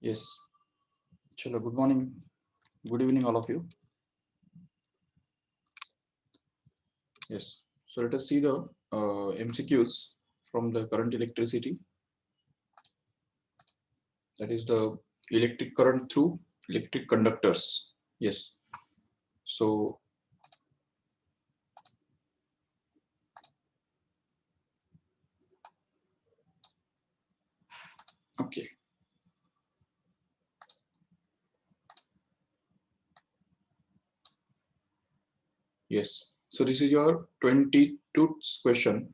Yes. Chalo, good morning. Good evening, all of you. Yes. So let us see the MCQs from the current electricity. That is the electric current through electric conductors. Yes. So, okay. Yes. So this is your 22nd question,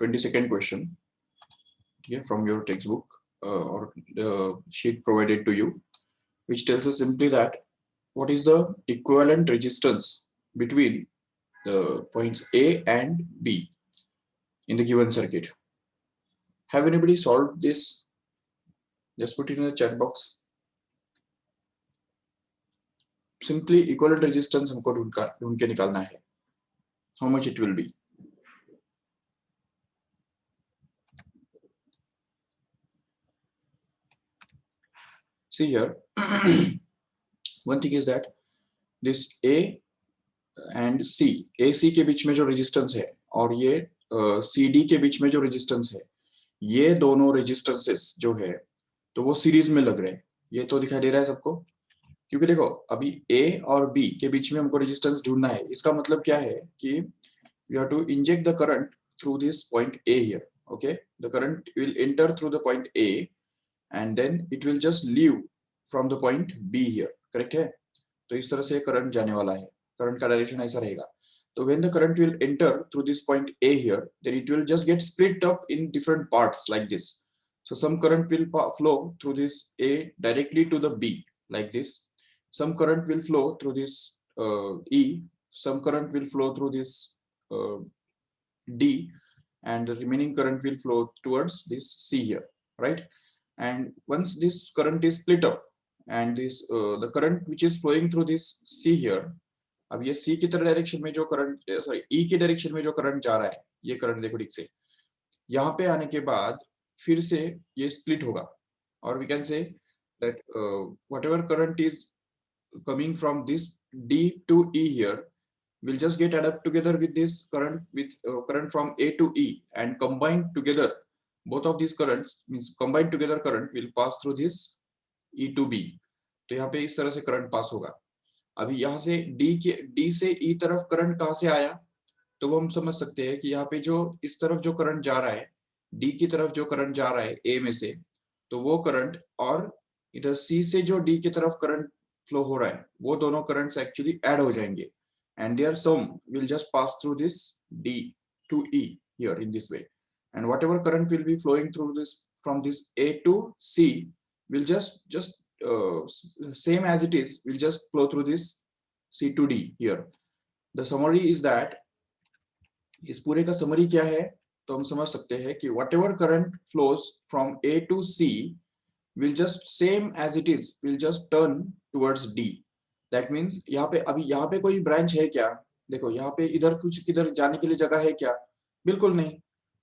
22nd question, yeah, from your textbook or the sheet provided to you, which tells us simply that what is the equivalent resistance between the points A and B in the given circuit. Have anybody solved this? Just put it in the chat box. Simply equivalent resistance हमको ढूंढ के निकालना है. How much it will be? See here, one thing is that this A and C, AC के बीच में जो resistance है और ये CD के बीच में जो resistance है, ये दोनों resistances जो है, तो वो सीरीज में लग रहे हैं. ये तो दिखाई दे रहा है सबको, क्योंकि देखो अभी A और B के बीच में हमको रेजिस्टेंस ढूंढना है. इसका मतलब क्या है कि we have to inject the current through this point A here. Okay, the current will enter through the point A and then it will just leave from the point B here. Correct है? तो इस तरह से current जाने वाला है. Current का direction ऐसा रहेगा. So when the current will enter through this point A here, then it will just get split up in different parts like this. So some current will flow through this A directly to the B like this. Some current will flow through this E. Some current will flow through this uh, D, and the remaining current will flow towards this C here, right? And once this current is split up, and this the current which is flowing through this C here, अब ये C की तरह direction में जो current, sorry E की direction में जो current जा रहा है, ये करंट देखो ठीक से यहाँ पे आने के बाद फिर से ये स्प्लिट होगा, और we can say that whatever current is coming from this D to E here will just get added up together with this current, with current from A to E, and combined together. Both of these currents means combined together current will pass through this E to B. तो यहाँ पे इस तरह से current pass होगा. अभी यहाँ से D से E तरफ करंट कहाँ से आया, तो वो हम समझ सकते हैं कि यहाँ पे जो इस तरफ जो करंट जा रहा है, D की तरफ जो करंट जा रहा है A में से, तो वो करंट और इधर C से जो D की तरफ करंट फ्लो हो रहा है, वो दोनों करंट्स एक्चुअली ऐड हो जाएंगे, and their sum will just pass through this D to E here in this way, and whatever current will be flowing through this from this A to C will just same as it is will just flow through this C to D here. The summary is that इस पूरे का summary क्या है, तो हम समझ सकते हैं कि whatever current flows from A to C will just same as it is will just turn towards D. That means यहाँ पे अभी यहाँ पे कोई ब्रांच है क्या, देखो यहाँ पे इधर कुछ किधर जाने के लिए जगह है क्या, बिल्कुल नहीं.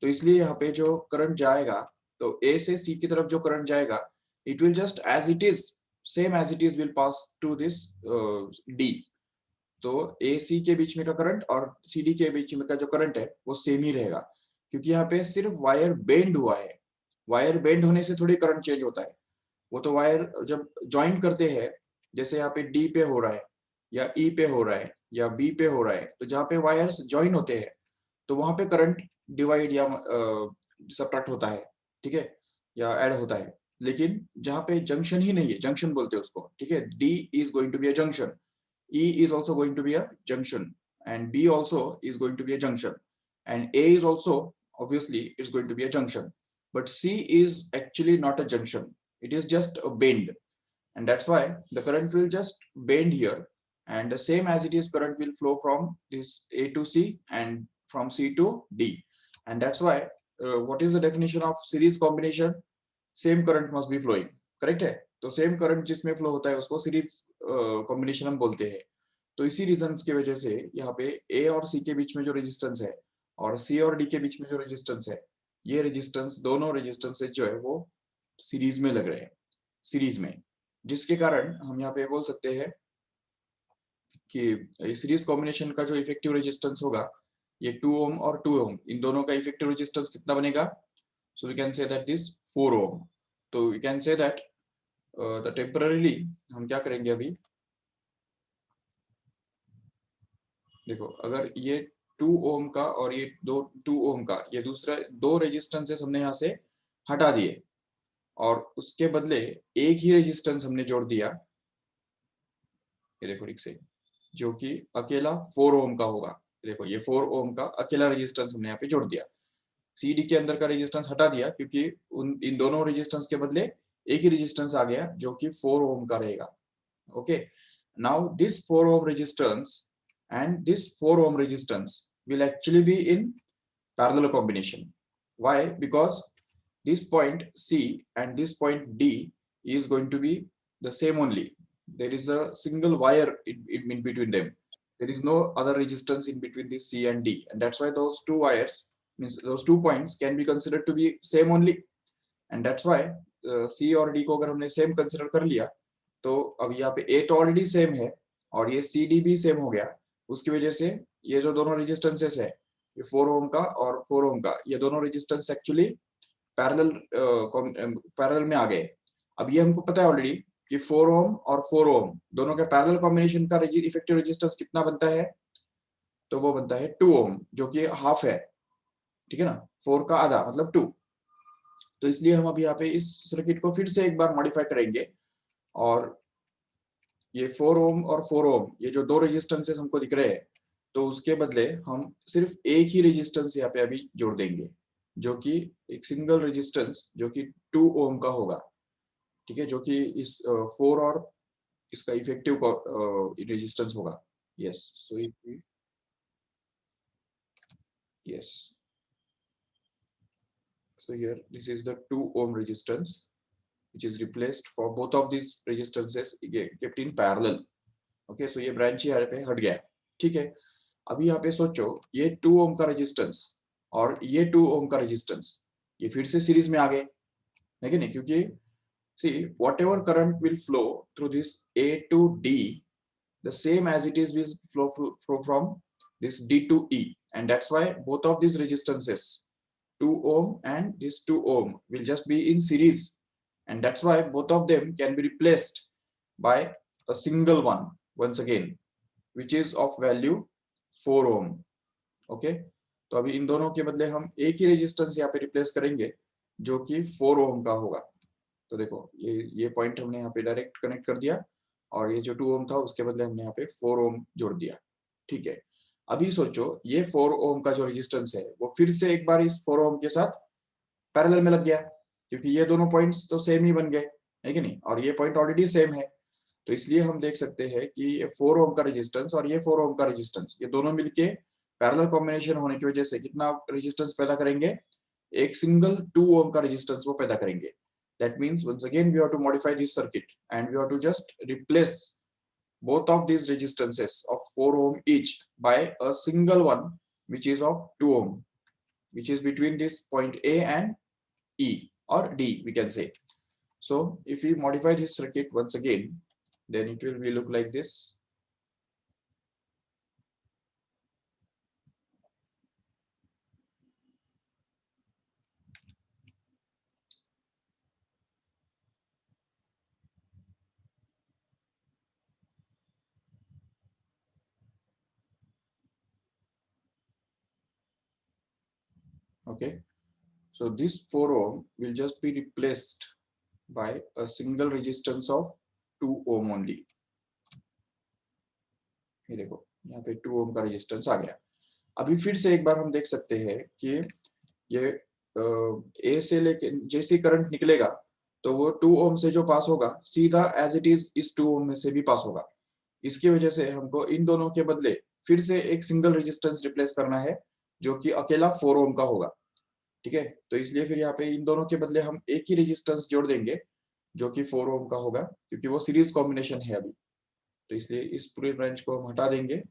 तो इसलिए यहाँ पे जो करंट जाएगा, तो A से C की तरफ जो करंट जाएगा, it will just as it is same as it is will pass to this D. तो ए सी के बीच में का करंट और सी डी के बीच में का जो करंट है वो सेम ही रहेगा, क्योंकि यहाँ पे सिर्फ वायर बेंड हुआ है. वायर बेंड होने से थोड़ी करंट चेंज होता है. वो तो वायर जब ज्वाइन करते हैं, जैसे यहाँ पे डी पे हो रहा है या ई पे हो रहा है या बी पे हो रहा है, तो जहाँ पे वायर्स ज्वाइन होते हैं तो वहां पे करंट डिवाइड या सब्ट्रैक्ट होता है, ठीक है, या ऐड होता है. लेकिन जहाँ पे जंक्शन ही नहीं है, जंक्शन बोलते हैं उसको, ठीक है, D is going to be a junction, E is also going to be a junction, and B also is going to be a junction, and A is also obviously it's going to be a junction, but C is actually not a junction, it is just a bend, and that's why the current will just bend here, and the same as it is current will flow from this A to C and from C to D, and that's why what is the definition of series combination? Same current must be flowing, correct है. तो same current जिसमें flow होता है उसको series combination हम बोलते हैं. तो इसी रीजंस की वजह से यहाँ पे ए और सी के बीच में जो रेजिस्टेंस है और सी और डी के बीच में जो रेजिस्टेंस है, ये रेजिस्टेंस दोनों रेजिस्टेंस जो है वो सीरीज में लग रहे हैं. सीरीज में, जिसके कारण हम यहाँ पे बोल सकते हैं कि सीरीज कॉम्बिनेशन का जो इफेक्टिव रेजिस्टेंस होगा ये 2 ओम और 2 ओम, इन दोनों का इफेक्टिव रेजिस्टेंस कितना बनेगा? So we can say that this 4 ohm. तो we can say that the temporarily हम क्या करेंगे अभी, देखो अगर ये 2 ओम का और ये 2 ओम का ये दूसरा दो रेजिस्टेंसेस हमने यहाँ से हटा दिए और उसके बदले एक ही रेजिस्टेंस हमने जोड़ दिया, ये देखो ठीक से, जो कि अकेला 4 ओम का होगा। देखो ये 4 ओम का अकेला रेजिस्टेंस हमने यहाँ पे जोड़ दिया, सीडी के अंदर का रेजिस्टेंस हटा दिया क्योंकि इन दोनों रेजिस्टेंस के बदले एक ही रेजिस्टेंस आ गया जो कि 4 ओम का रहेगा। Okay, now this 4 ohm resistance and this 4 ohm resistance will actually be in parallel combination. Why? Because this point C and this point D is going to be the same only. There is a single wire in between them. There is no other resistance in between this C and D, and that's why those two wires, means those 2 points, can be considered to be same only. And that's why C और D को अगर हमने same consider कर लिया तो अब यहाँ पे A तो ऑलरेडी सेम है और ये CD भी सेम हो गया, उसकी वजह से ये जो दोनों रेजिस्टेंसेस है, ये 4 ओम का और 4 ओम का, ये दोनों रेजिस्टेंस एक्चुअली पैरेलल पैरेलल में आ गए। अब ये हमको पता है ऑलरेडी कि 4 ओम और 4 ओम दोनों के पैरेलल कॉम्बिनेशन का इफेक्टिव रेजिस्टेंस कितना बनता है? तो वो बनता है 2 ओम, जो कि हाफ है, ठीक है ना, 4 का आधा मतलब 2। तो इसलिए हम अब यहाँ पे इस सर्किट को फिर से एक बार मॉडिफाई करेंगे और ये 4 ओम और 4 ओम ये जो दो रेजिस्टेंसेस हमको दिख रहे हैं, तो उसके बदले हम सिर्फ एक ही रेजिस्टेंस यहाँ पे अभी जोड़ देंगे, जो कि एक सिंगल रेजिस्टेंस जो कि 2 ओम का होगा, ठीक है, जो कि इस 4 और इसका इफेक्टिव रेजिस्टेंस होगा। Yes, so yes, so here this is the 2 ohm resistance which is replaced for both of these resistances kept in parallel. Okay, so ये ब्रांच यहाँ पे हट गया, ठीक है। अभी यहाँ पे सोचो ये 2 ओम का रेजिस्टेंस और ये 2 ओम का रेजिस्टेंस ये फिर से सीरीज में आ गए, है कि नहीं? क्योंकि सी whatever current will flow through this A to D, the same as it is will flow from this D to E, and that's why both of these resistances 2 ohm and this 2 ohm will just be in series, and that's why both of them can be replaced by a single one once again, which is of value 4 ohm. Okay, तो अभी इन दोनों के बदले हम एक ही resistance यहाँ पे replace करेंगे जो कि 4 ओम का होगा। तो देखो ये पॉइंट हमने यहाँ पे डायरेक्ट कनेक्ट कर दिया और ये जो 2 ओम था उसके बदले हमने यहाँ पे 4 ओम जोड़ दिया, ठीक है। अभी सोचो ये 4 ओम का जो रेजिस्टेंस है वो फिर से एक बार इस 4 ओम के साथ पैरेलल में लग गया, क्योंकि ये दोनों पॉइंट्स तो सेम ही बन गए, है कि नहीं, और ये पॉइंट ऑलरेडी सेम है। तो इसलिए हम देख सकते हैं कि ये 4 ओम का रेजिस्टेंस और ये 4 ओम का रेजिस्टेंस ये दोनों मिलके पैरेलल कॉम्बिनेशन होने की वजह से कितना रेजिस्टेंस पैदा करेंगे? एक सिंगल 2 ओम का रेजिस्टेंस वो पैदा करेंगे। That means once again we have to modify this circuit and we have to just replace both of these resistances of 4 ohm each by a single one which is of 2 ohm, which is between this point A and E or D we can say. So if we modify this circuit once again, then it will be look like this. Okay, so this 4 ohm will just be replaced by a single resistance of 2 ohm only. ये देखो यहाँ पे 2 ओम का resistance आ गया। अभी फिर से एक बार हम देख सकते हैं कि ये ए से लेके जैसे करंट निकलेगा तो वो 2 ओम से जो पास होगा सीधा एज इट इज इस 2 ओम में से भी पास होगा। इसकी वजह से हमको इन दोनों के बदले फिर से एक सिंगल रेजिस्टेंस रिप्लेस करना है जो कि अकेला 4 ओम का होगा, ठीक है। तो इसलिए फिर यहाँ पे इन दोनों के बदले हम एक ही रेजिस्टेंस जोड़ देंगे जो कि 4 ओम का होगा, क्योंकि वो सीरीज कॉम्बिनेशन है अभी। तो इसलिए इस पूरे ब्रांच को हम हटा देंगे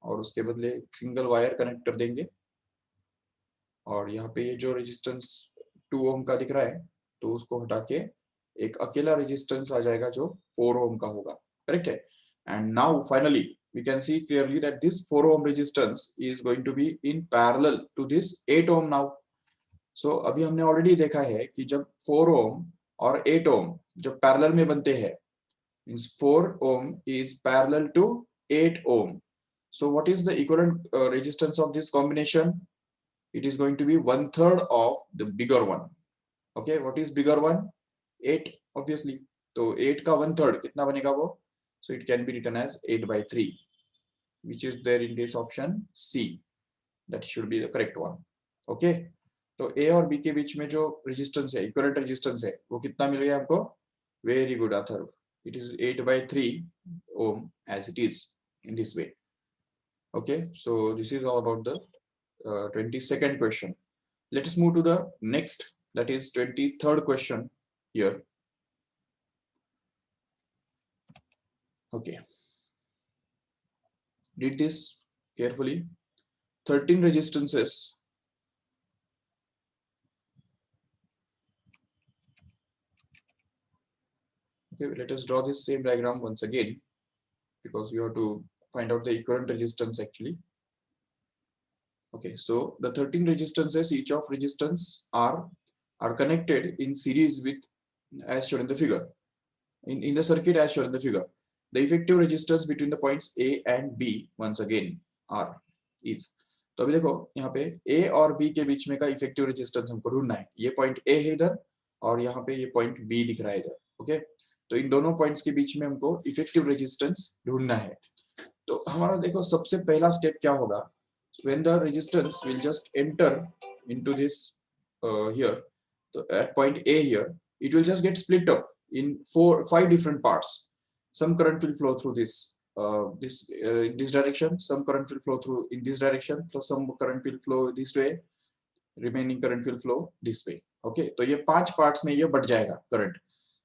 और उसके बदले सिंगल वायर कनेक्ट कर देंगे। और यहाँ पे ये जो रेजिस्टेंस 2 ओम का दिख रहा है तो उसको हटा के एक अकेला रेजिस्टेंस आ जाएगा जो 4 ओम का होगा, करेक्ट है। And now finally we can see clearly that this 4 ohm resistance is going to be in parallel to this 8 ohm now. So अभी हमने already देखा है कि जब 4 ohm और 8 ohm जब parallel में बनते हैं, means 4 ohm is parallel to 8 ohm. So what is the equivalent resistance of this combination? It is going to be 1/3 of the bigger one. Okay, what is bigger one? 8 obviously. तो 8 का 1/3 कितना बनेगा वो? So it can be written as 8/3, which is there in this option C. That should be the correct one. Okay, तो A और B के बीच में जो resistance है, equivalent resistance है, वो कितना मिल गया हमको? Very good, Athar. It is 8/3 ohm as it is in this way. Okay, so this is all about the 22nd question. Let us move to the next, that is 23rd question here. Okay, read this carefully. 13 resistances. Okay, let us draw this same diagram once again, because we have to find out the equivalent resistance actually. Okay, so the 13 resistances, each of resistance are connected in series with, as shown in the figure, in the circuit as shown in the figure. The effective resistance between the points A and B once again are is. तो अभी देखो यहाँ पे A और B के बीच में का effective resistance हमको ढूंढना है। ये पॉइंट A है इधर और यहाँ पे ये पॉइंट B दिख रहा है इधर। ओके, तो इन दोनों पॉइंट्स के बीच में हमको इफेक्टिव रेजिस्टेंस ढूंढना है। तो हमारा देखो सबसे पहला स्टेप क्या होगा? When the resistance will just enter into this here, so at point A here, it will just get split up in 5 different parts. Some current will flow through this direction, some current will flow through in this direction, plus some current will flow this way, remaining current will flow this way. Okay, तो ये 5 parts में ये बढ़ जाएगा current.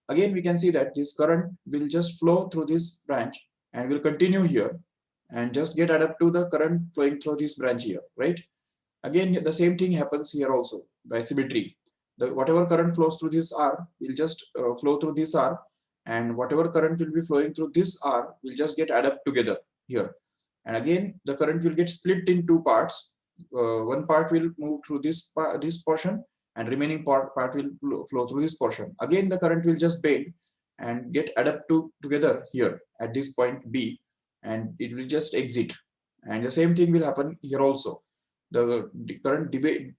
Again we can see that this current will just flow through this branch and will continue here and just get added to the current flowing through this branch here, right? Again the same thing happens here also by symmetry. The whatever current flows through this R will just flow through this R, and whatever current will be flowing through this R will just get added together here. And again the current will get split in 2 parts. One part will move through this portion, and remaining part will flow through this portion. Again the current will just bend and get added together here at this point B, and it will just exit. And the same thing will happen here also. The current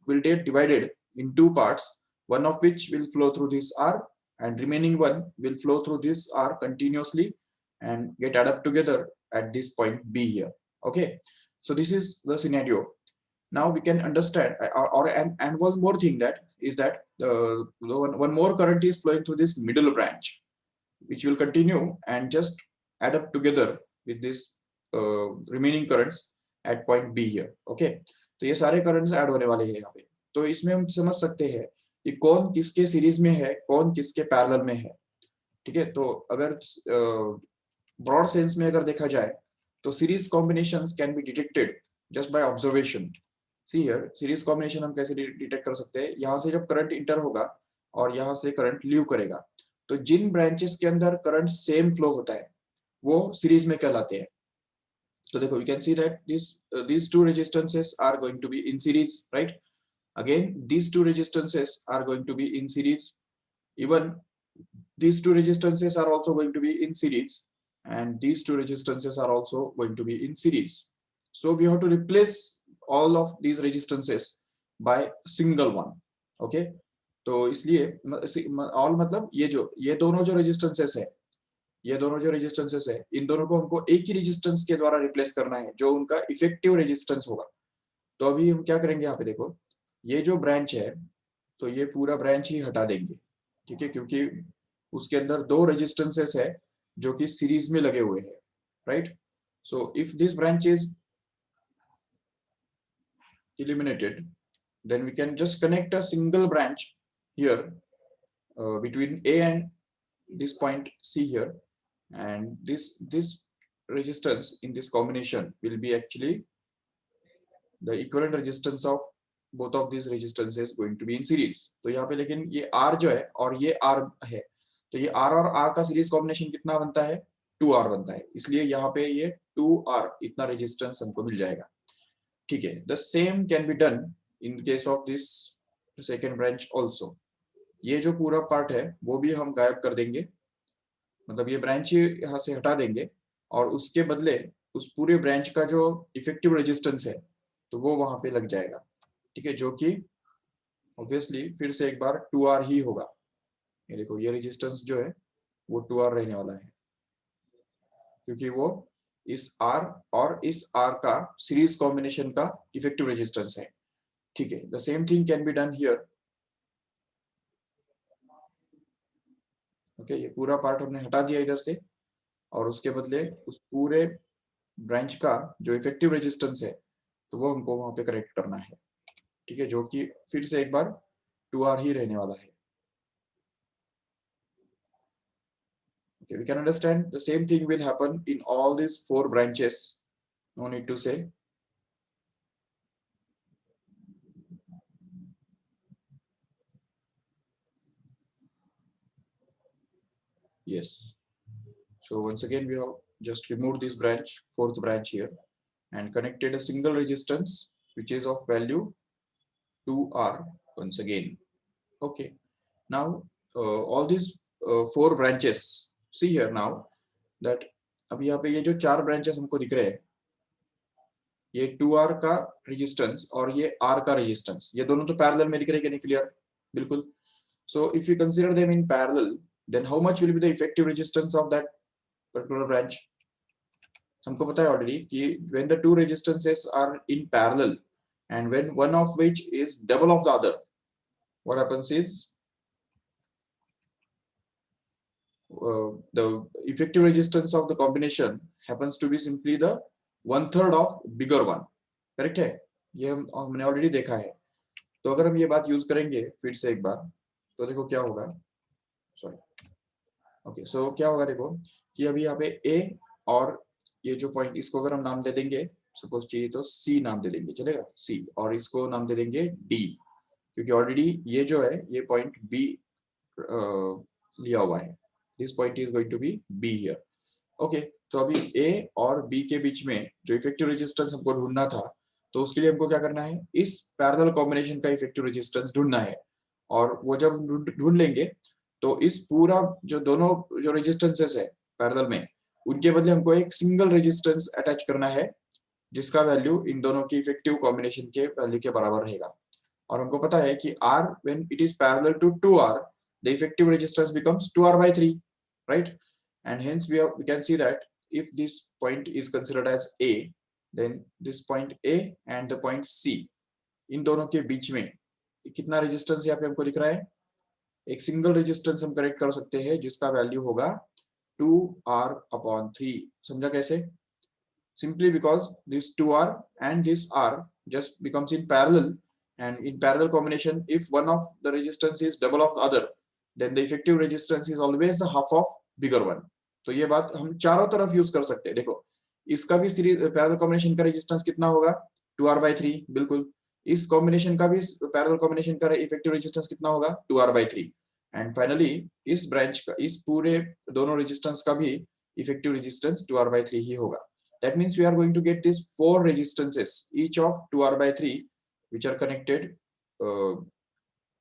will get divided in 2 parts, one of which will flow through this R, and remaining one will flow through this R continuously and get added together at this point B here. Okay, so this is the scenario. Now we can understand, and one more thing that is that one more current is flowing through this middle branch, which will continue and just add up together with this remaining currents at point B here. Okay, तो ये सारे currents add होने वाले हैं यहाँ पे। तो इसमें हम समझ सकते हैं कि कौन किसके सीरीज में है, कौन किसके पैरेलल में है। ठीक है, तो अगर ब्रॉड सेंस में अगर देखा जाए तो series combinations can be detected just by observation. See here, series combination हम कैसे डिटेक्ट कर सकते हैं? यहाँ से जब करंट इंटर होगा और यहाँ से करंट लीव करेगा, तो जिन ब्रांचेस के अंदर करंट सेम फ्लो होता है वो सीरीज में कहलाते हैं। तो देखो, you can see that these two resistances are going to be in series, right? Again, these two resistances are going to be in series. Even these two resistances are also going to be in series, and these two resistances are also going to be in series. So we have to replace all of these resistances by single one. Okay, तो इसलिए all मतलब ये दोनों जो resistances है, ये दोनों जो रेजिस्टेंसेस है, इन दोनों को हमको एक ही रेजिस्टेंस के द्वारा रिप्लेस करना है जो उनका इफेक्टिव रेजिस्टेंस होगा। तो अभी हम क्या करेंगे, यहाँ पे देखो, ये जो ब्रांच है तो ये पूरा ब्रांच ही हटा देंगे। ठीक है, क्योंकि उसके अंदर 2 रेजिस्टेंसेस है जो कि सीरीज में लगे हुए हैं, right? So if this branch is eliminated, then we can just connect a single branch here between A and this point C here, and this resistance in this combination will be actually the equivalent resistance of both of these resistances going to be in series. तो यहाँ पे लेकिन ये R जो है और ये R है, तो ये R और R का सीरीज कॉम्बिनेशन कितना बनता है, 2R बनता है, इसलिए यहाँ पे ये 2R इतना रेजिस्टेंस हमको मिल जाएगा। ठीक है, the same can be done in case of this second branch also. ये जो पूरा पार्ट है वो भी हम गायब कर देंगे, मतलब ये ब्रांच यहाँ से हटा देंगे और उसके बदले उस पूरे ब्रांच का जो इफेक्टिव रेजिस्टेंस है तो वो वहां पे लग जाएगा। ठीक है, जो कि ऑब्वियसली फिर से एक बार 2R ही होगा। ये देखो, ये रेजिस्टेंस जो है वो 2R रहने वाला है, क्योंकि वो इस R और इस R का सीरीज कॉम्बिनेशन का इफेक्टिव रेजिस्टेंस है। ठीक है, the same thing can be done here. Okay, ये पूरा पार्ट हमने हटा दिया इधर से और उसके बदले उस पूरे ब्रांच का जो इफेक्टिव रेजिस्टेंस है तो वो हमको वहां पे करेक्ट करना है। ठीक है, जो कि फिर से एक बार 2R ही रहने वाला है। Okay, we can understand the same thing will happen in all these 4 branches. No need to say. Yes. So once again, we have just removed this branch, 4th branch here, and connected a single resistance, which is of value 2R once again. Okay. Now, all these 4 branches, see here now that अब यहाँ पे ये जो 4 branches हमको दिख रहे हैं, ये 2R का रेजिस्टेंस और ये R का रेजिस्टेंस, ये दोनों तो पैरेलल में दिख रहे हैं, नहीं क्लियर? बिल्कुल। So if you consider them in parallel, then how much will be the effective resistance of that particular branch? हमको पता है already कि when the two resistances are in parallel and when one of which is double of the other, what happens is the effective resistance of the combination happens to be simply the 1/3 of bigger one. Correct है? ये हमने already देखा है। तो अगर हम ये बात यूज करेंगे फिर से एक बार, तो देखो क्या होगा। सॉरी, ओके, सो क्या होगा, देखो कि अभी यहाँ पे A और ये जो पॉइंट, इसको अगर हम नाम दे देंगे, सपोज चाहिए तो C नाम दे देंगे, चलेगा C, और इसको नाम दे देंगे D, क्योंकि ऑलरेडी ये जो है ये पॉइंट B लिया हुआ है। This point is going to be B here. Okay, तो अभी A और B के बीच में जो इफेक्टिव रेजिस्टेंस हमको ढूंढना था, तो उसके लिए हमको क्या करना है, इस पैरेलल कॉम्बिनेशन का इफेक्टिव रेजिस्टेंस ढूंढना है। और वो जब ढूंढ लेंगे तो इस पूरा जो दोनों जो रेजिस्टेंसेस है पैरेलल में, उनके बदले हमको एक सिंगल रेजिस्टेंस अटैच करना है, जिसका वैल्यू इन दोनों की इफेक्टिव कॉम्बिनेशन के वैल्यू के बराबर रहेगा। और हमको पता है कि R when it is parallel to 2R, the effective resistance becomes 2R by 3, right? And hence we can see that if this point is considered as A, then this point A and the point C, इन दोनों के बीच में कितना resistance यहाँ पे हमको दिख रहा है, एक सिंगल रेजिस्टेंस हम करेक्ट कर सकते हैं जिसका वैल्यू होगा 2R/3। समझा कैसे? Simply because this 2R and this R just becomes in parallel, and in parallel combination, if one of the resistance is double of the other, then the effective resistance is always the half of bigger one. तो ये बात हम चारों तरफ use कर सकते हैं। देखो, इसका भी सीरीज पैरेलल कॉम्बिनेशन का रेजिस्टेंस कितना होगा, 2R/3, बिल्कुल। इस कॉम्बिनेशन का भी पैरेलल कॉम्बिनेशन का इफेक्टिव रेजिस्टेंस कितना होगा, 2R/3। एंड फाइनली इस ब्रांच का, इस पूरे दोनों रेजिस्टेंस का भी इफेक्टिव रेजिस्टेंस 2R/3 ही होगा। That means we are going to get these 4 resistances, each of 2R/3, which are connected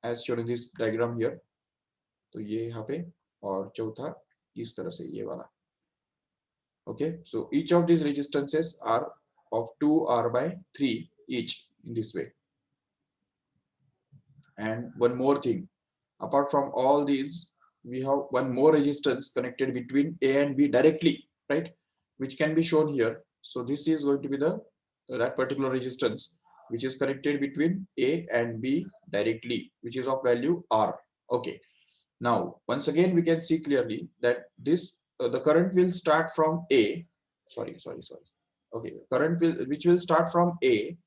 as shown in this diagram here. तो ये यहाँ पे, और चौथा इस तरह से ये वाला। Okay, so each of these resistances are of 2R/3 each in this way. And one more thing, apart from all these, we have one more resistance connected between A and B directly, right? Which can be shown here. So this is going to be the that particular resistance which is connected between A and B directly, which is of value R. Okay. Now once again we can see clearly that this the current will start from A. Sorry. Okay, current which will start from A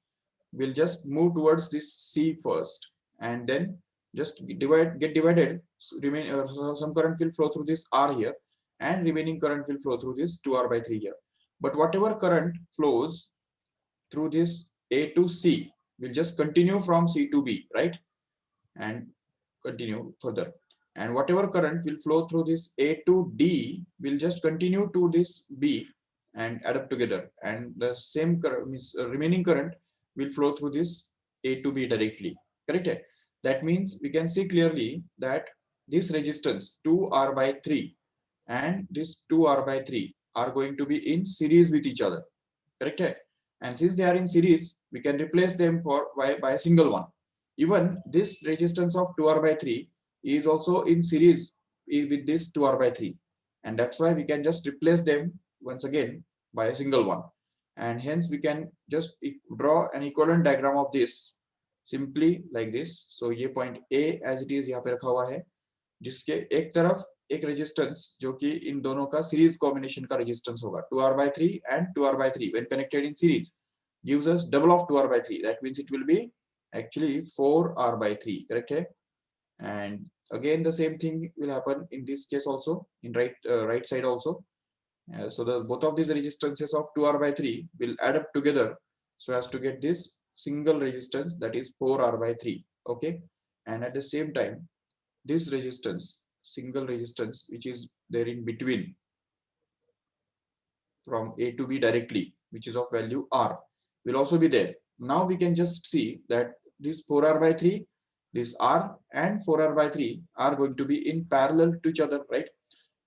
will just move towards this C first, and then just get divided. So remain some current will flow through this R here, and remaining current will flow through this 2R/3 here. But whatever current flows through this A to C will just continue from C to B, right? And continue further. and whatever current will flow through this A to D will just continue to this B and add up together, and the same current means remaining current will flow through this A to B directly. Correct? That means we can see clearly that this resistance 2R by 3 and this 2R by 3 are going to be in series with each other. Correct? And since they are in series, we can replace them by a single one. Even this resistance of 2R by 3 is also in series with this 2R by 3. And that's why we can just replace them once again by a single one. And hence we can just draw an equivalent diagram of this simply like this. So ये point A as it is यहाँ पे रखा हुआ है, जिसके एक तरफ एक रेजिस्टेंस जो कि इन दोनों का सीरीज कॉम्बिनेशन का रेजिस्टेंस होगा 2R by 3 and 2R by 3 when connected in series gives us double of 2R by 3. That means it will be actually 4R by 3. Correct? And again the same thing will happen in this case also in right side also. So the both of these resistances of 2R by 3 will add up together so as to get this single resistance, that is 4R by 3. Okay, and at the same time this resistance, single resistance which is there in between from A to B directly, which is of value R, will also be there. Now we can just see that this 4R by 3, this R and 4R by 3 are going to be in parallel to each other, right?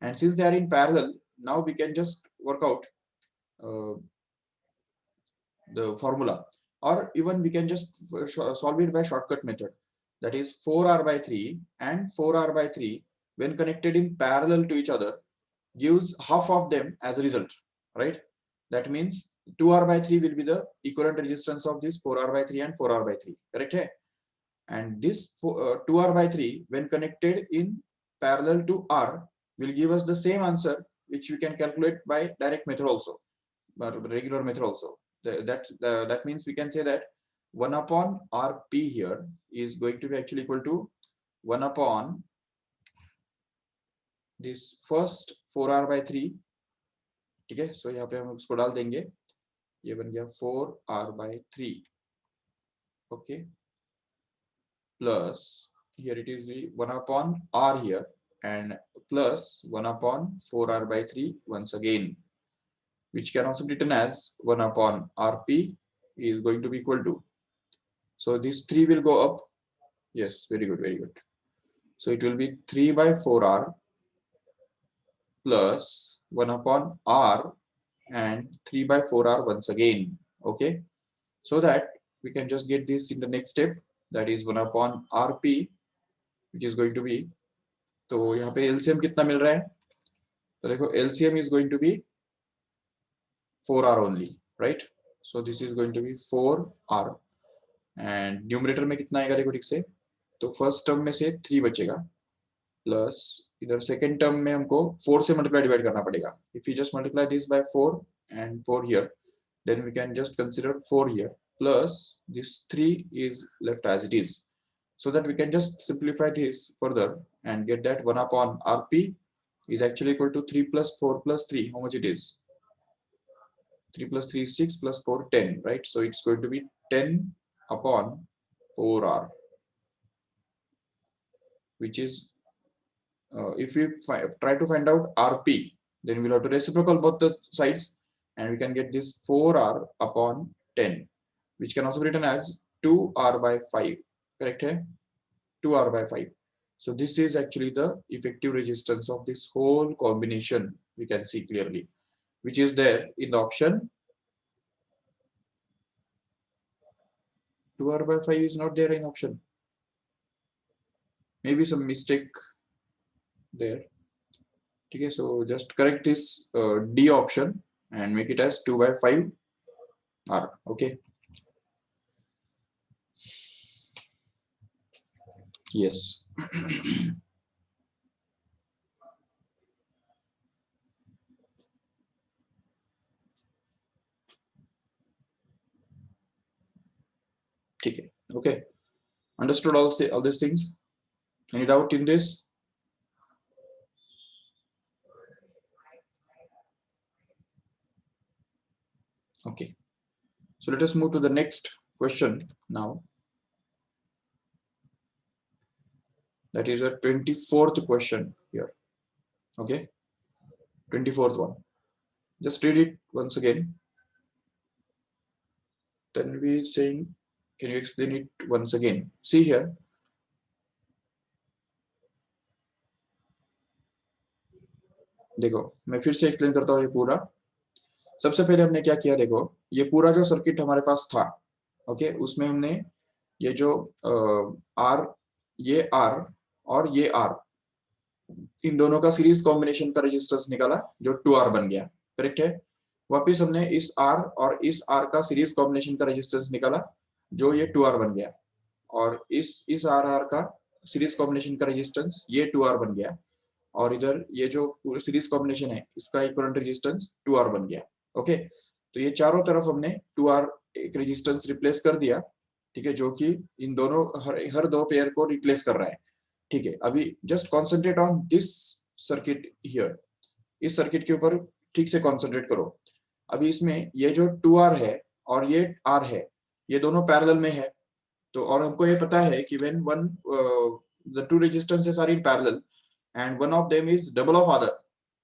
And since they are in parallel, now we can just work out the formula, or even we can just solve it by shortcut method. That is 4R by 3 and 4R by 3 when connected in parallel to each other gives half of them as a result, right? That means 2R by 3 will be the equivalent resistance of this 4R by 3 and 4R by 3, correct? And this 2R by 3 when connected in parallel to R will give us the same answer, which we can calculate by direct method also, but regular method also. That means we can say that 1 upon Rp here is going to be actually equal to 1 upon this first 4R by 3. ठीक है, so यहाँ पे हम उसको डाल देंगे, ये बन गया 4R by 3. Okay, plus here it is 1 upon R here and plus 1 upon 4R by 3 once again, which can also be written as 1 upon Rp is going to be equal to, so this 3 will go up. Yes, very good, very good. So it will be 3 by 4R plus 1 upon R and 3 by 4R once again. Okay, so that we can just get this in the next step, that is 1 upon Rp, which is going to be, तो यहाँ पे LCM कितना मिल रहा है, तो देखो LCM is going to be 4R only, right? So this is going to be 4R and numerator में कितना आएगा देखो ठीक से, तो फर्स्ट टर्म में से 3 बचेगा प्लस इधर सेकेंड टर्म में हमको 4 से मल्टीप्लाई डिवाइड करना पड़ेगा. If you just multiply this by 4 and 4 here, then we can just consider 4 here plus this 3 is left as it is, so that we can just simplify this further and get that 1 upon Rp is actually equal to 3 plus 4 plus 3. How much it is? 3 plus 3 is 6 plus 4 10, right? So it's going to be 10 upon 4R, which is if we try to find out Rp, then we'll have to reciprocal both the sides and we can get this 4R upon 10, which can also be written as 2R by 5, correct? 2R by 5. So this is actually the effective resistance of this whole combination, we can see clearly, which is there in the option. 2R by 5 is not there in option. Maybe some mistake there. Okay, so just correct this D option and make it as 2 by 5 R. Okay. Yes. Okay. Understood all these things? Any doubt in this? Okay. So let us move to the next question now. That is a 24th question here. Okay, 24th one. Just read it once again. Then we saying, can you explain it once again? See here. देखो मैं फिर से explain करता हूँ ये पूरा। सबसे पहले हमने क्या किया, देखो ये पूरा जो सर्किट हमारे पास था, ओके, उसमें हमने ये जो आर, ये आर और ये आर, इन दोनों का सीरीज कॉम्बिनेशन का रेजिस्टेंस निकाला जो 2R बन गया, करेक्ट है। वापिस हमने इस R और इस R का सीरीज कॉम्बिनेशन का रेजिस्टेंस निकाला जो ये 2R बन गया, और इस आर का सीरीज कॉम्बिनेशन का रेजिस्टेंस ये 2R बन गया, और इधर ये जो सीरीज कॉम्बिनेशन है इसका इक्विवेलेंट रेजिस्टेंस 2R बन गया। ओके, तो ये चारों तरफ हमने 2R एक रेजिस्टेंस रिप्लेस कर दिया, ठीक है, जो कि इन दोनों हर दो पेयर को रिप्लेस कर रहा है। ठीक है, अभी just concentrate on this circuit here, इस सर्किट के ऊपर ठीक से कॉन्सेंट्रेट करो। अभी इसमें ये जो 2R है और ये R है, ये दोनों पैरेलल में है, तो और हमको ये पता है कि when one the two resistances are in parallel and one of them is double of other,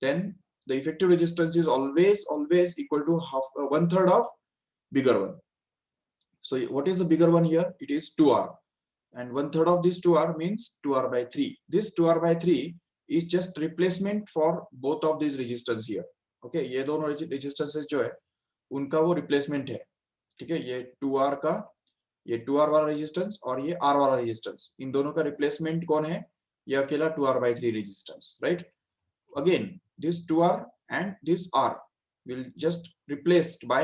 then the effective resistance is always equal to half, 1/3 of bigger one. So what is the bigger one here? It is 2R, and 1/3 of this 2R means 2R by 3. This 2R by 3 is just replacement for both of these resistance here. Okay, ये दोनों resistances जो है उनका वो replacement है, ठीक है। ये 2R का, ये 2R वाला रेजिस्टेंस और ये R वाला रेजिस्टेंस, इन दोनों का रिप्लेसमेंट कौन है? ये अकेला 2R by 3 resistance, right. Again this 2R and this R will just replaced by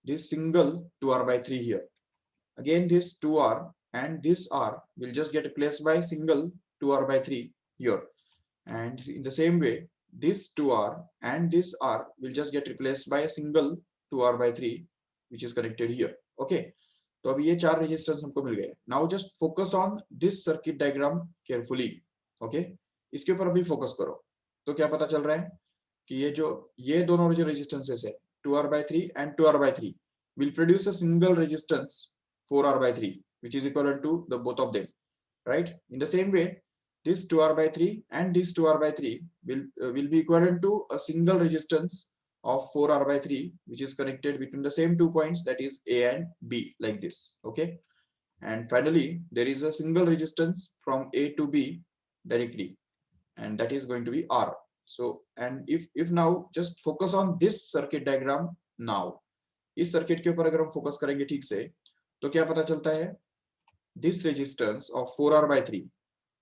this single 2R by 3 here. Again this 2R and this R will just get replaced by single 2R by 3 here, and in the same way this 2R and this R will just get replaced by a single 2R by 3 which is connected here. Okay, तो अभी ये चार resistance हमको मिल गए। Now just focus on this circuit diagram carefully, okay, इसके ऊपर अभी focus करो। तो क्या पता चल रहा है कि ये दोनों जो रेजिस्टेंसेस है 2R by 3 and 2R by 3 will produce a single resistance 4R by 3 which is equivalent to the both of them, right? In the same way this 2R by 3 and this 2R by 3 will be equivalent to a single resistance of 4R by 3 which is connected between the same 2 points, that is A and B, like this. Okay, and finally there is a single resistance from A to B directly, and that is going to be R. So and if now just focus on this circuit diagram now, इस circuit के ऊपर अगर हम focus करेंगे ठीक से तो क्या पता चलता है, this resistance of 4R by 3,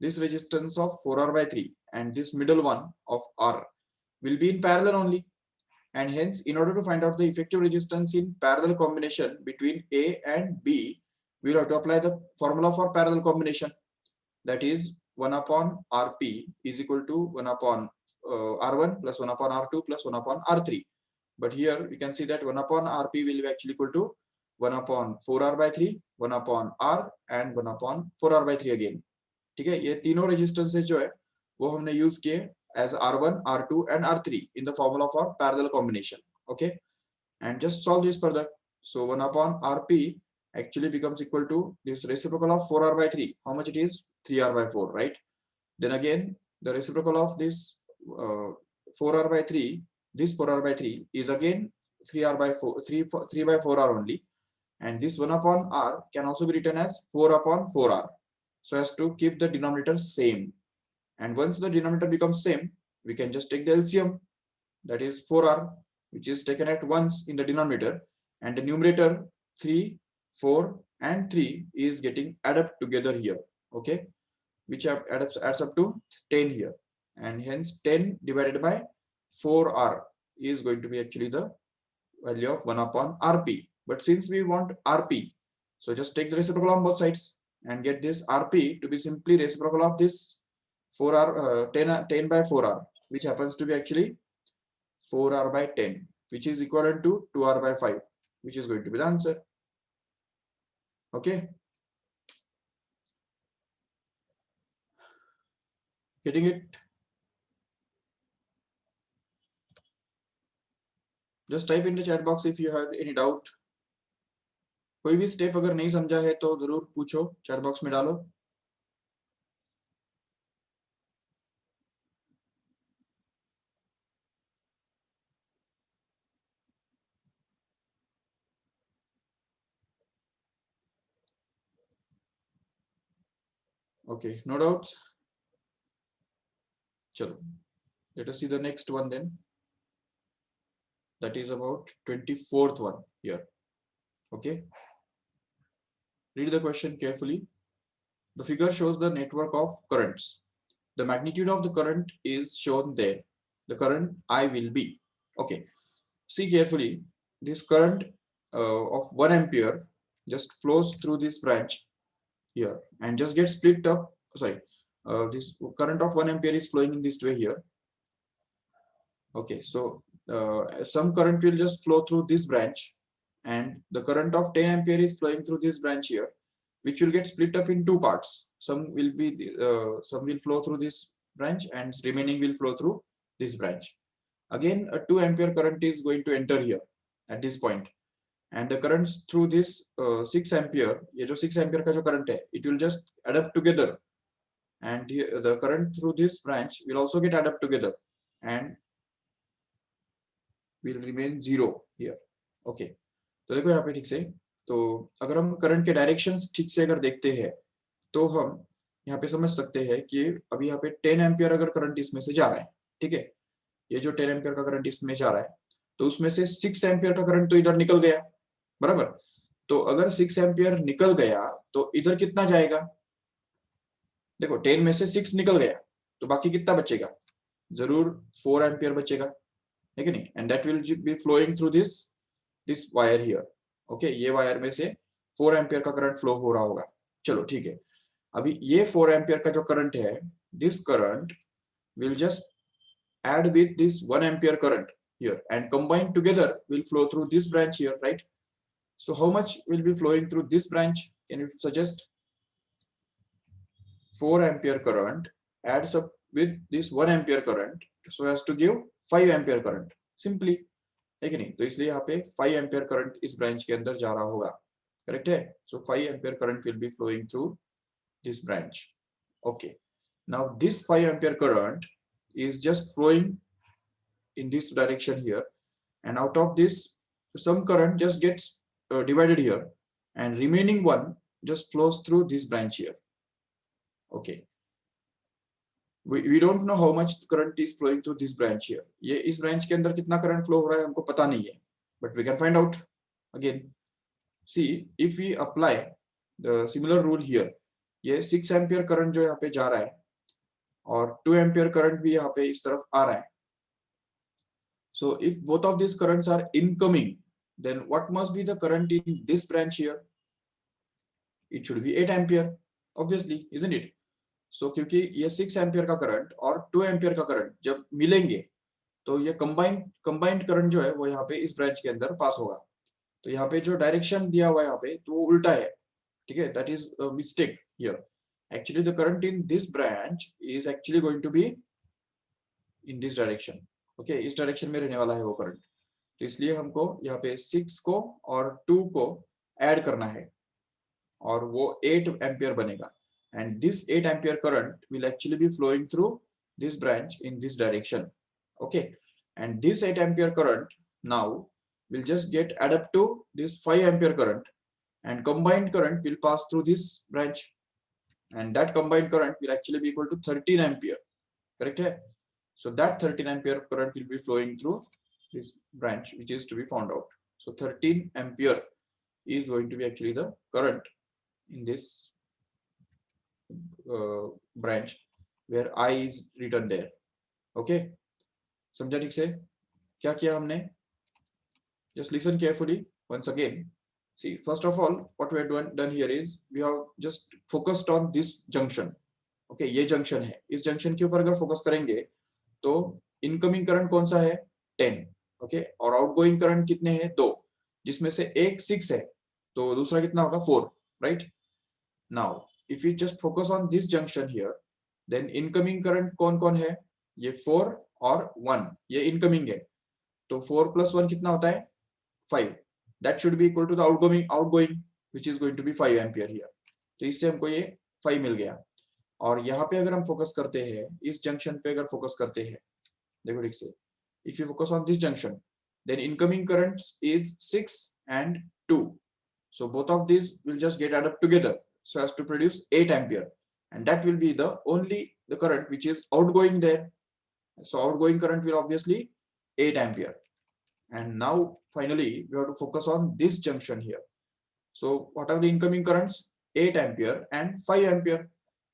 this resistance of 4R by 3 and this middle one of R will be in parallel only, and hence in order to find out the effective resistance in parallel combination between A and B, we will have to apply the formula for parallel combination, that is 1 upon Rp is equal to 1 upon R1 plus 1 upon R2 plus 1 upon R3. But here we can see that 1 upon Rp will be actually equal to 1 upon 4R by 3, 1 upon R and 1 upon 4R by 3 again. ठीक है, ये तीनों resistances जो है वो हमने use किए as R1, R2 and R3 in the formula for parallel combination. Okay, and just solve this further. So 1 upon Rp actually becomes equal to this reciprocal of 4R by 3. How much it is? 3R by 4, right? Then again the reciprocal of this 4R by 3, this 4R by 3 is again 3R by 4, 3 by 4R only, and this 1 upon R can also be written as 4 upon 4R, so as to keep the denominator same. And once the denominator becomes same, we can just take the LCM, that is 4R, which is taken at once in the denominator, and the numerator 3, 4 and 3 is getting added together here, okay, which adds up to 10 here, and hence 10 divided by 4R is going to be actually the value of 1 upon Rp. But since we want Rp, so just take the reciprocal on both sides and get this Rp to be simply reciprocal of this 4R 10 by 4R, which happens to be actually 4R by 10, which is equivalent to 2R by 5, which is going to be the answer. Okay, getting it? Just type in the chat box if you have any doubt. कोई भी step अगर नहीं समझा है तो जरूर पूछो, chat box में डालो। Okay, no doubts. Chalo, let us see the next one then. That is about 24th one here. Okay, read the question carefully. The figure shows the network of currents. The magnitude of the current is shown there. The current I will be. Okay, see carefully. This current of 1 ampere just flows through this branch here and just gets split up. Sorry, this current of 1 ampere is flowing in this way here. Okay, so some current will just flow through this branch, and the current of 10 ampere is flowing through this branch here, which will get split up in two parts. Some will flow through this branch and remaining will flow through this branch. Again, a 2 ampere current is going to enter here at this point, and the currents through this 6 ampere, ये जो 6 ampere का जो current है, it will just add up together, and the current through this branch will also get add up together and will remain 0 here. Okay, तो देखो यहाँ पे ठीक से, तो अगर हम करंट के डायरेक्शंस ठीक से अगर देखते हैं तो हम यहाँ पे समझ सकते हैं कि अभी यहाँ पे 10 एम्पियर अगर करंट इसमें से जा रहा है, ठीक है, ये जो 10 एम्पियर का करंट इसमें जा रहा है, तो उसमें से 6 एम्पियर का करंट तो इधर निकल गया, बराबर। तो अगर 6 एम्पियर निकल गया तो इधर कितना जाएगा? देखो 10 में से 6 निकल गया तो बाकी कितना बचेगा? जरूर 4 एम्पियर बचेगा, है कि नहीं? And that will be flowing through this wire here. Okay, ये वायर में से 4 एम्पियर का करंट फ्लो हो रहा होगा। चलो ठीक है, अभी ये 4 एम्पियर का जो करंट है, this current will just add with this 1 ampere current here and combined together will flow through this branch here, right? So how much will be flowing through this branch? Can you suggest? 4 ampere current adds up with this 1 ampere current so as to give 5 ampere current simply, है कि नहीं? तो इसलिए यहाँ पे 5 ampere current इस branch के अंदर जा रहा होगा, करेक्ट है? So 5 ampere current will be flowing through this branch. Okay, now this 5 ampere current is just flowing in this direction here, and out of this some current just gets divided here and remaining one just flows through this branch here. Okay, we don't know how much current is flowing through this branch here. ये इस branch के अंदर कितना current flow हो रहा है हमको पता नहीं है, but we can find out. Again, see if we apply the similar rule here, ये 6 ampere current जो यहाँ पे जा रहा है और 2 ampere current भी यहाँ पे इस तरफ आ रहा है. So if both of these currents are incoming, then what must be the current in this branch here? It should be 8 ampere, obviously, isn't it? So क्योंकि ये 6 एम्पियर का करंट और 2 एम्पियर का करंट जब मिलेंगे तो ये कंबाइंड करंट जो है वो यहाँ पे इस ब्रांच के अंदर पास होगा. तो यहाँ पे जो डायरेक्शन दिया हुआ है यहाँ पे तो वो उल्टा है, ठीक है? That is mistake here. Actually the current in this branch is actually going to be in this direction. Okay, इस डायरेक्शन में रहने वाला है वो करंट. तो इसलिए हमको यहाँ पे 6 को और 2 को ऐड करना है और वो 8 एम्पियर बनेगा. And this 8 ampere current will actually be flowing through this branch in this direction. Okay, and this 8 ampere current now will just get added up to this 5 ampere current, and combined current will pass through this branch, and that combined current will actually be equal to 13 ampere, correct hai? So that 13 ampere current will be flowing through this branch which is to be found out. So 13 ampere is going to be actually the current in this branch where I is written there. Okay, समझा ठीक से? क्या किया हमने? Just listen carefully once again. See, first of all, what we have done here is we have just focused on this junction. Okay, ये junction है. इस junction के ऊपर अगर focus करेंगे तो incoming current कौन सा है? 10. Okay, और outgoing current कितने हैं? 2, जिसमें से एक 6 है तो दूसरा कितना होगा? 4, right? Now if we just focus on this junction here, then incoming current कौन कौन है? ये 4 और 1 ये incoming है, तो 4 plus 1 कितना होता है? 5. That should be equal to the outgoing which is going to be 5 ampere here. तो इससे हमको ये 5 मिल गया. और यहाँ पे अगर हम फोकस करते हैं, इस जंक्शन पे अगर फोकस करते हैं, देखो ठीक से, if you focus on this junction, then incoming current is 6 and 2. So both of these will just get added up together so as to produce 8 ampere. and that will be the only the current which is outgoing there. So outgoing current will obviously 8 ampere. And now finally we have to focus on this junction here. So what are the incoming currents? 8 ampere and 5 ampere.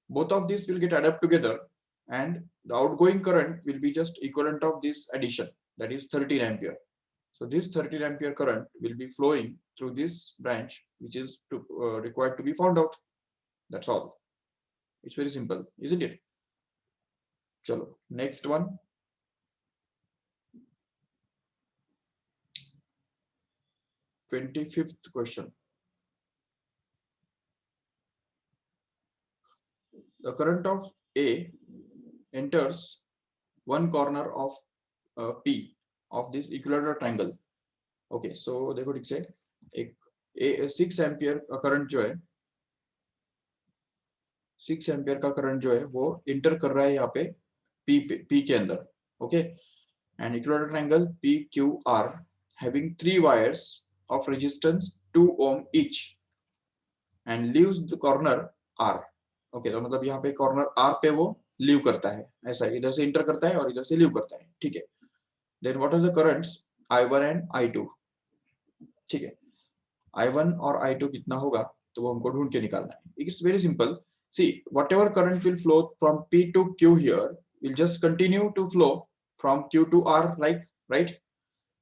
Both of these will get added together, and the outgoing current will be just equivalent of this addition, that is 13 ampere. So this 13 ampere current will be flowing through this branch, which is required to be found out. That's all. It's very simple, isn't it? Chalo, next one. Twenty-fifth question. The current of A enters one corner of P of this equilateral triangle. Okay, so देखो ठीक से एक 6 ampere का current जो है 6 ampere का current जो है वो इंटर कर रहा है यहाँ पे P के अंदर. Okay, and equilateral triangle PQR having 3 wires of resistance 2 ohm each and leaves the corner R. Okay, तो मतलब यहाँ पे कॉर्नर R पे वो लीव करता है, ऐसा इधर से इंटर करता है और इधर से लीव करता है. ठीक है, then what are the currents I1 and I2. ठीक है, I1 और I2 कितना होगा तो वो हमको ढूंढ के निकालना है. It's very simple. See, whatever current will flow from P to Q here will just continue to flow from Q to R, like, right?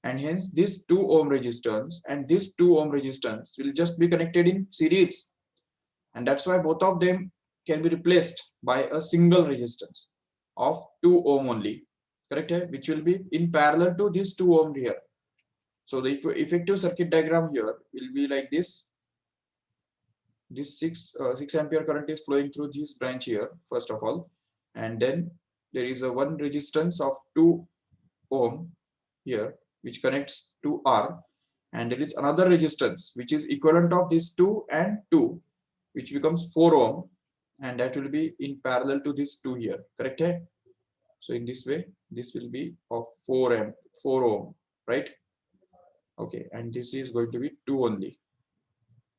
And hence this 2 ohm resistance and this 2 ohm resistance will just be connected in series, and that's why both of them can be replaced by a single resistance of 2 ohm only, correct? Which will be in parallel to this 2 ohm here. So the effective circuit diagram here will be like this. This 6 ampere current is flowing through this branch here first of all, and then there is a one resistance of 2 ohm here which connects to R, and there is another resistance which is equivalent of these 2 and 2, which becomes 4 ohm, and that will be in parallel to this 2 here, correct? So in this way this will be of 4 ohm, right? Okay, and this is going to be 2 only.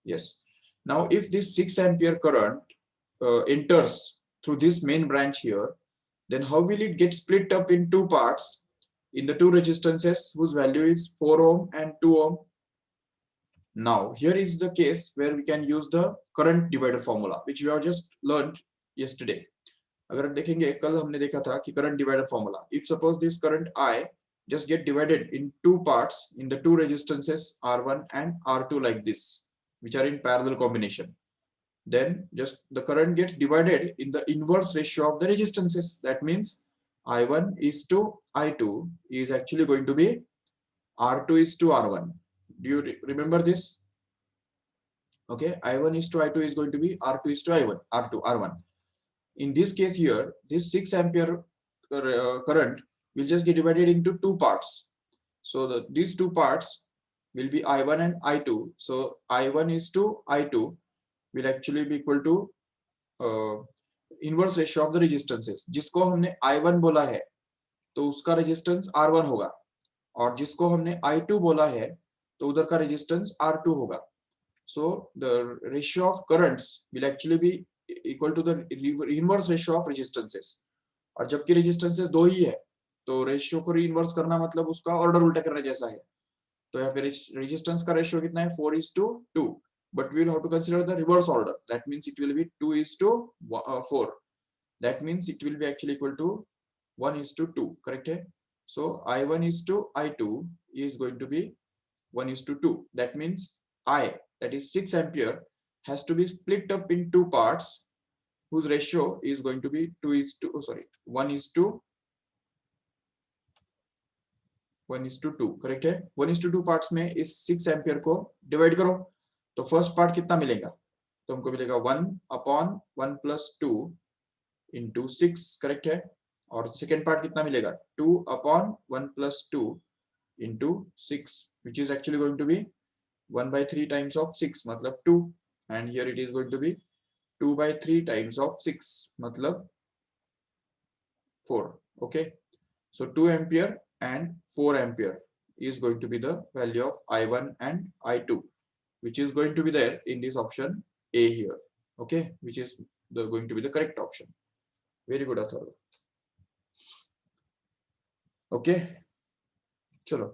Yes. Now if this 6 ampere current enters through this main branch here, then how will it get split up in 2 parts in the 2 resistances whose value is 4 ohm and 2 ohm? Now here is the case where we can use the current divider formula which we have just learned yesterday. अगर देखेंगे कल हमने देखा था कि current divider formula, if suppose this current I just get divided in 2 parts in the 2 resistances R1 and R2 like this, which are in parallel combination, then just the current gets divided in the inverse ratio of the resistances. That means I1 is to I2 is actually going to be R2 is to R1. Do you remember this? Okay, I1 is to I2 is going to be R2 is to I1, R2, R1. In this case here, this 6 ampere current will just get divided into 2 parts. So these 2 parts will be I1 and I2. So I1 is to I2 will actually be equal to inverse ratio of the resistances. जिसको हमने I1 बोला है तो उसका resistance R1 होगा, और जिसको हमने I2 बोला है तो उधर का रेजिस्टेंस R2 होगा. So the ratio of currents will actually be equal to the inverse ratio of resistances. और जबकि रेजिस्टेंसेस 2 ही है तो रेशियो को रीइन्वर्स करना मतलब उसका ऑर्डर उल्टा करने जैसा है. तो यहाँ पे रेजिस्टेंस का रेशियो कितना है? 4:2. But we will have to consider the reverse order. That means it will be 2:4. That means it will be actually equal to 1:2, correct? So I1 is to I2 is going to be 1:2. That means I, that is 6 ampere, has to be split up in 2 parts whose ratio is going to be 1:2, correct? 1:2 parts में इस 6 ampere को divide करो तो first part कितना मिलेगा? तो हमको मिलेगा 1/1 + 2 × 6, करेक्ट है? और सेकेंड पार्ट कितना मिलेगा? 2/1 + 2 × 6, which is actually going to be 1/3 times of 6 मतलब 2, and here it is going to be 2/3 times of 6 मतलब 4. Okay, so 2 ampere and 4 ampere is going to be the value of I1 and I2, which is going to be there in this option A here. Okay, which is going to be the correct option. Very good, Atharva. Okay, chalo.